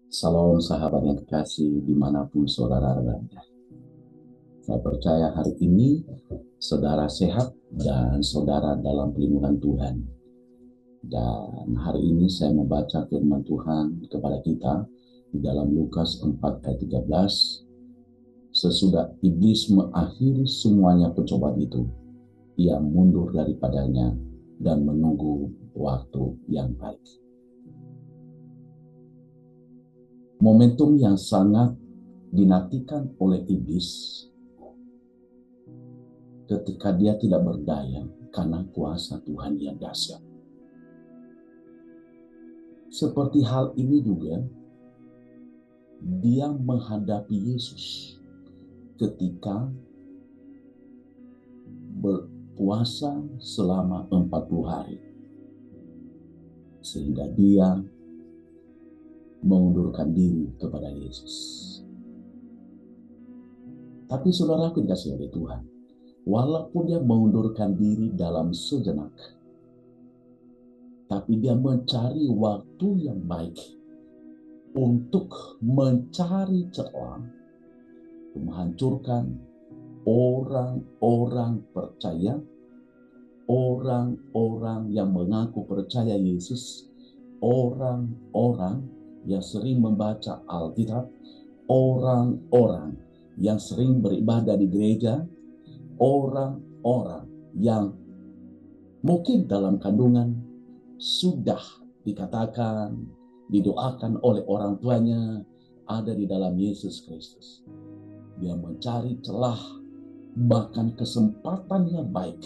Salam sahabat yang terkasih dimanapun saudara berada. Saya percaya hari ini saudara sehat dan saudara dalam perlindungan Tuhan. Dan hari ini saya membaca firman Tuhan kepada kita di dalam Lukas 4 ayat 13. Sesudah iblis mengakhiri semuanya percobaan itu, ia mundur daripadanya dan menunggu waktu yang baik. Momentum yang sangat dinantikan oleh iblis ketika dia tidak berdaya karena kuasa Tuhan yang dahsyat. Seperti hal ini juga dia menghadapi Yesus ketika berpuasa selama 40 hari. Sehingga dia mengundurkan diri kepada Yesus. Tapi saudaraku dikasihi oleh Tuhan, walaupun dia mengundurkan diri dalam sejenak, tapi dia mencari waktu yang baik untuk mencari celah, menghancurkan orang-orang percaya, orang-orang yang mengaku percaya Yesus, orang-orang yang sering membaca Alkitab, orang-orang yang sering beribadah di gereja, orang-orang yang mungkin dalam kandungan sudah dikatakan, didoakan oleh orang tuanya, ada di dalam Yesus Kristus. Dia mencari celah, bahkan kesempatan yang baik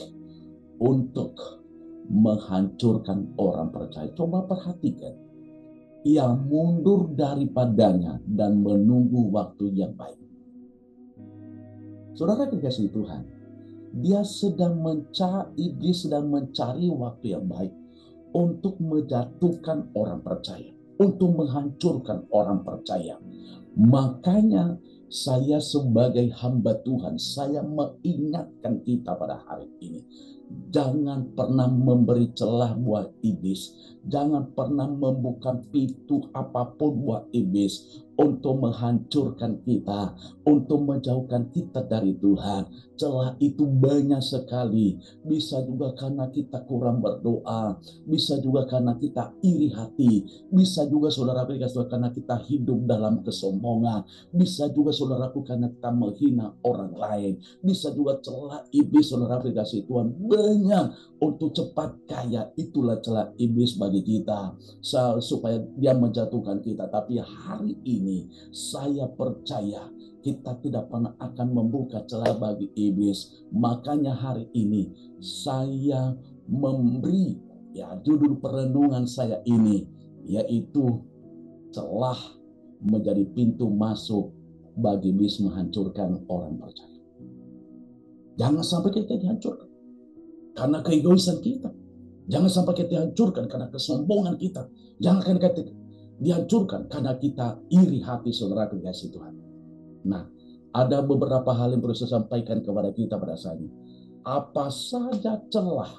untuk menghancurkan orang percaya. Coba perhatikan. Ia mundur daripadanya dan menunggu waktu yang baik. Saudara dikasihi Tuhan, iblis sedang mencari waktu yang baik untuk menjatuhkan orang percaya, untuk menghancurkan orang percaya. Makanya saya sebagai hamba Tuhan, saya mengingatkan kita pada hari ini. Jangan pernah memberi celah buat iblis. Jangan pernah membuka pintu apapun buat iblis untuk menghancurkan kita, untuk menjauhkan kita dari Tuhan. Celah itu banyak sekali. Bisa juga karena kita kurang berdoa, bisa juga karena kita iri hati, bisa juga saudara karena kita hidup dalam kesombongan, bisa juga saudaraku karena kita menghina orang lain, bisa juga celah iblis saudara kasih Tuhan banyak untuk cepat kaya. Itulah celah iblis bagi kita supaya dia menjatuhkan kita. Tapi hari ini saya percaya kita tidak pernah akan membuka celah bagi iblis. Makanya hari ini saya memberi judul perenungan saya ini, yaitu celah menjadi pintu masuk bagi iblis menghancurkan orang percaya. Jangan sampai kita dihancurkan karena keegoisan kita. Jangan sampai kita dihancurkan karena kesombongan kita. Jangan kita dihancurkan karena kita iri hati saudara kekasih Tuhan. Nah, ada beberapa hal yang perlu saya sampaikan kepada kita pada saat ini. Apa saja celah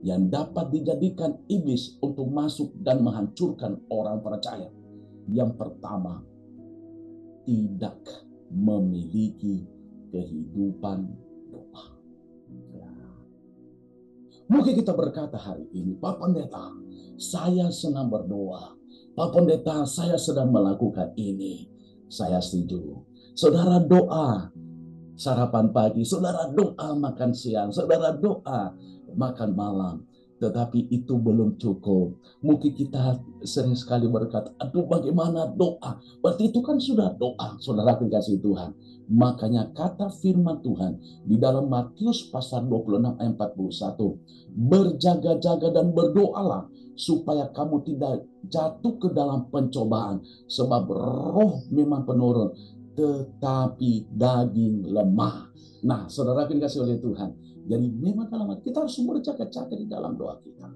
yang dapat dijadikan iblis untuk masuk dan menghancurkan orang percaya? Yang pertama, tidak memiliki kehidupan doa. Mungkin kita berkata hari ini, Pak Pendeta, saya senang berdoa. Pak Pendeta, saya sedang melakukan ini. Saya setuju. Saudara doa sarapan pagi, saudara doa makan siang, saudara doa makan malam. Tetapi itu belum cukup. Mungkin kita sering sekali berkata, aduh bagaimana doa? Berarti itu kan sudah doa, saudara kasih Tuhan. Makanya kata firman Tuhan di dalam Matius pasal 26 ayat 41, berjaga-jaga dan berdoalah supaya kamu tidak jatuh ke dalam pencobaan, sebab roh memang penurun tetapi daging lemah. Nah, saudara dikasih oleh Tuhan. Jadi memang dalam kita harus berjaga-jaga di dalam doa kita.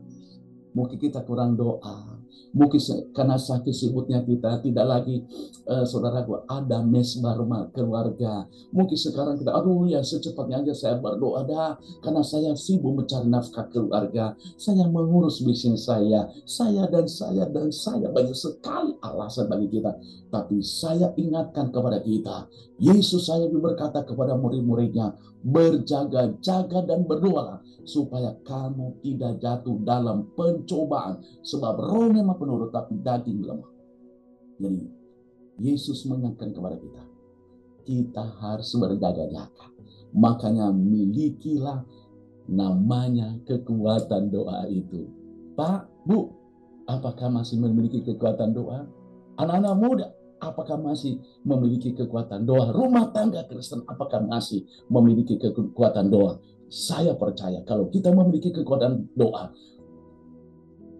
Mungkin kita kurang doa. Mungkin karena saking sibuknya kita tidak lagi, saudaraku, ada mesbah rumah keluarga. Mungkin sekarang kita, aduh ya secepatnya aja saya berdoa dah, karena saya sibuk mencari nafkah keluarga, saya mengurus bisnis saya, banyak sekali alasan bagi kita. Tapi saya ingatkan kepada kita, Yesus saya berkata kepada murid-muridnya, berjaga-jaga dan berdoa supaya kamu tidak jatuh dalam pencobaan, sebab roh memang penurut tapi daging lemah. Jadi Yesus mengingatkan kepada kita, kita harus berjaga-jaga. Makanya milikilah namanya kekuatan doa itu. Pak, Bu, apakah masih memiliki kekuatan doa? Anak-anak muda, apakah masih memiliki kekuatan doa? Rumah tangga Kristen, apakah masih memiliki kekuatan doa? Saya percaya kalau kita memiliki kekuatan doa,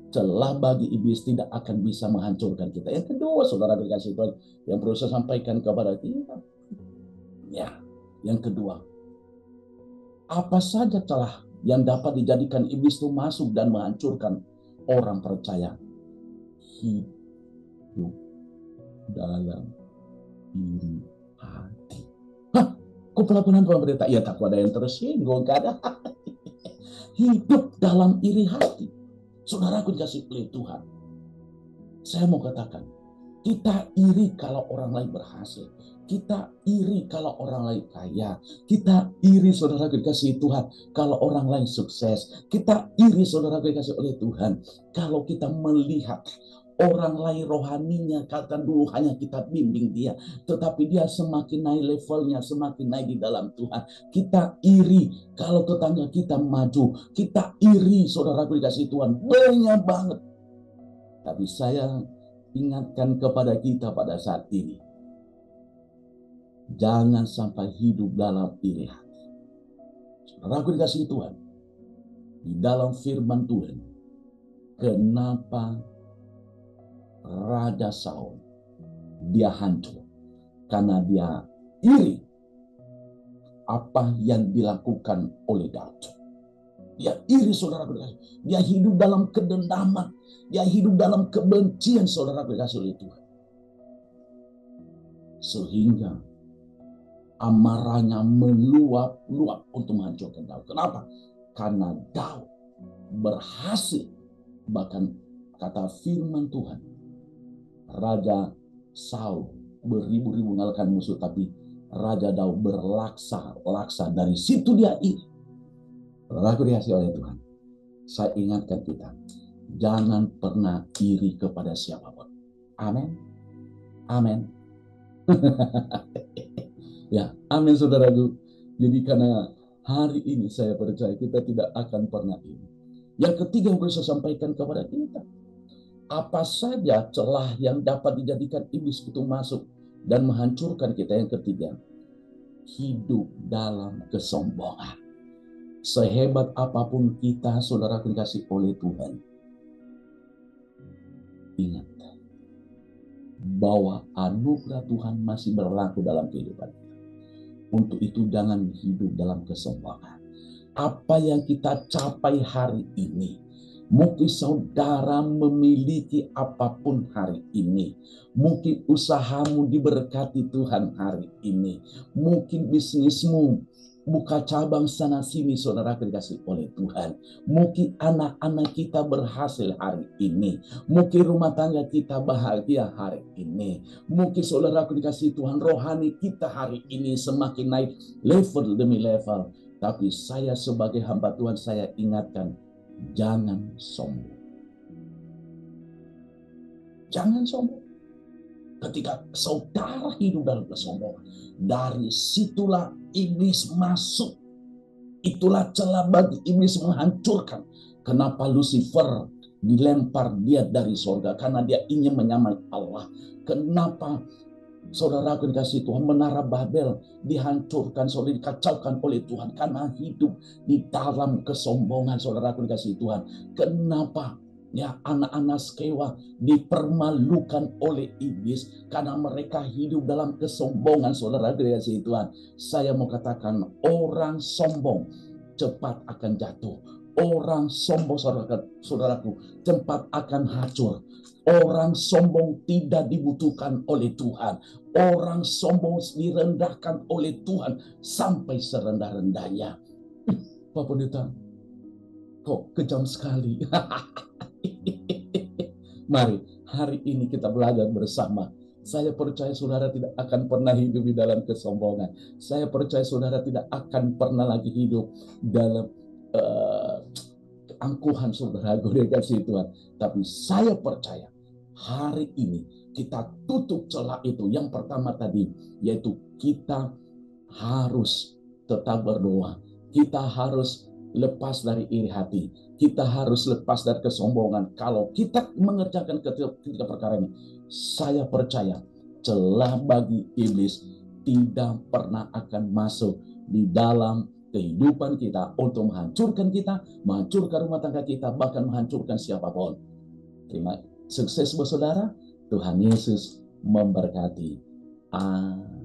celah bagi iblis tidak akan bisa menghancurkan kita. Yang kedua, saudara dikasih Tuhan, yang perlu saya sampaikan kepada kita, ya, yang kedua, apa saja celah yang dapat dijadikan iblis itu masuk dan menghancurkan orang percaya? Hidup dalam iri hati. Hah, kok pelabuhan pemerintah? Ya takut ada yang tersinggung, gak ada. Hidup dalam iri hati. Saudaraku dikasih oleh Tuhan, saya mau katakan, kita iri kalau orang lain berhasil. Kita iri kalau orang lain kaya. Kita iri, saudara dikasih Tuhan, kalau orang lain sukses. Kita iri, saudara dikasih oleh Tuhan, kalau kita melihat orang lain rohaninya, katakan dulu hanya kita bimbing dia, tetapi dia semakin naik levelnya, semakin naik di dalam Tuhan. Kita iri kalau tetangga kita maju. Kita iri, saudara dikasih Tuhan, banyak banget. Tapi saya ingatkan kepada kita pada saat ini, jangan sampai hidup dalam iri hati. Saudara dikasih Tuhan, di dalam firman Tuhan, kenapa Raja Saul dia hancur? Karena dia iri apa yang dilakukan oleh Daud. Dia iri, saudara dikasih. Dia hidup dalam kedendaman, dia hidup dalam kebencian, saudara dikasih oleh Tuhan. Sehingga amarahnya meluap-luap untuk menghancurkan Daud. Kenapa? Karena Daud berhasil, bahkan kata firman Tuhan, Raja Saul beribu-ribu mengalahkan musuh, tapi Raja Daud berlaksa-laksa. Dari situ dia iri. Lalu dikasih oleh Tuhan, saya ingatkan kita, jangan pernah iri kepada siapapun. Amin. Amin. Ya, amin saudaraku. Jadi karena hari ini saya percaya kita tidak akan pernah iri. Yang ketiga yang perlu saya sampaikan kepada kita, apa saja celah yang dapat dijadikan iblis itu masuk dan menghancurkan kita? Yang ketiga, hidup dalam kesombongan. Sehebat apapun kita, saudara dikasih oleh Tuhan, ingat bahwa anugerah Tuhan masih berlaku dalam kehidupan kita. Untuk itu jangan hidup dalam kesombongan. Apa yang kita capai hari ini, mungkin saudara memiliki apapun hari ini, mungkin usahamu diberkati Tuhan hari ini, mungkin bisnismu buka cabang sana sini, saudara dikasih oleh Tuhan. Mungkin anak-anak kita berhasil hari ini, mungkin rumah tangga kita bahagia hari ini, mungkin saudara dikasih Tuhan, rohani kita hari ini semakin naik level demi level. Tapi saya sebagai hamba Tuhan, saya ingatkan, jangan sombong. Jangan sombong. Ketika saudara hidup dalam kesombongan, dari situlah iblis masuk. Itulah celah bagi iblis menghancurkan. Kenapa Lucifer dilempar dia dari surga? Karena dia ingin menyamai Allah. Kenapa saudaraku dikasih Tuhan, menara Babel dihancurkan, saudara dikacaukan oleh Tuhan? Karena hidup di dalam kesombongan, saudaraku dikasih Tuhan. Kenapa ya anak-anak Skewa dipermalukan oleh iblis? Karena mereka hidup dalam kesombongan, saudara dikasih Tuhan. Saya mau katakan, orang sombong cepat akan jatuh. Orang sombong, saudaraku, tempat akan hancur. Orang sombong tidak dibutuhkan oleh Tuhan. Orang sombong direndahkan oleh Tuhan sampai serendah-rendahnya. Pak Pendeta, kok kejam sekali. Mari, hari ini kita belajar bersama. Saya percaya saudara tidak akan pernah hidup di dalam kesombongan. Saya percaya saudara tidak akan pernah lagi hidup dalam angkuhan saudara, godaan Tuhan. Tapi saya percaya hari ini kita tutup celah itu. Yang pertama tadi, yaitu kita harus tetap berdoa. Kita harus lepas dari iri hati. Kita harus lepas dari kesombongan. Kalau kita mengerjakan ketiga perkara ini, saya percaya celah bagi iblis tidak pernah akan masuk di dalam kehidupan kita untuk menghancurkan kita, menghancurkan rumah tangga kita, bahkan menghancurkan siapapun. Terima sukses buat saudara. Tuhan Yesus memberkati. Amin.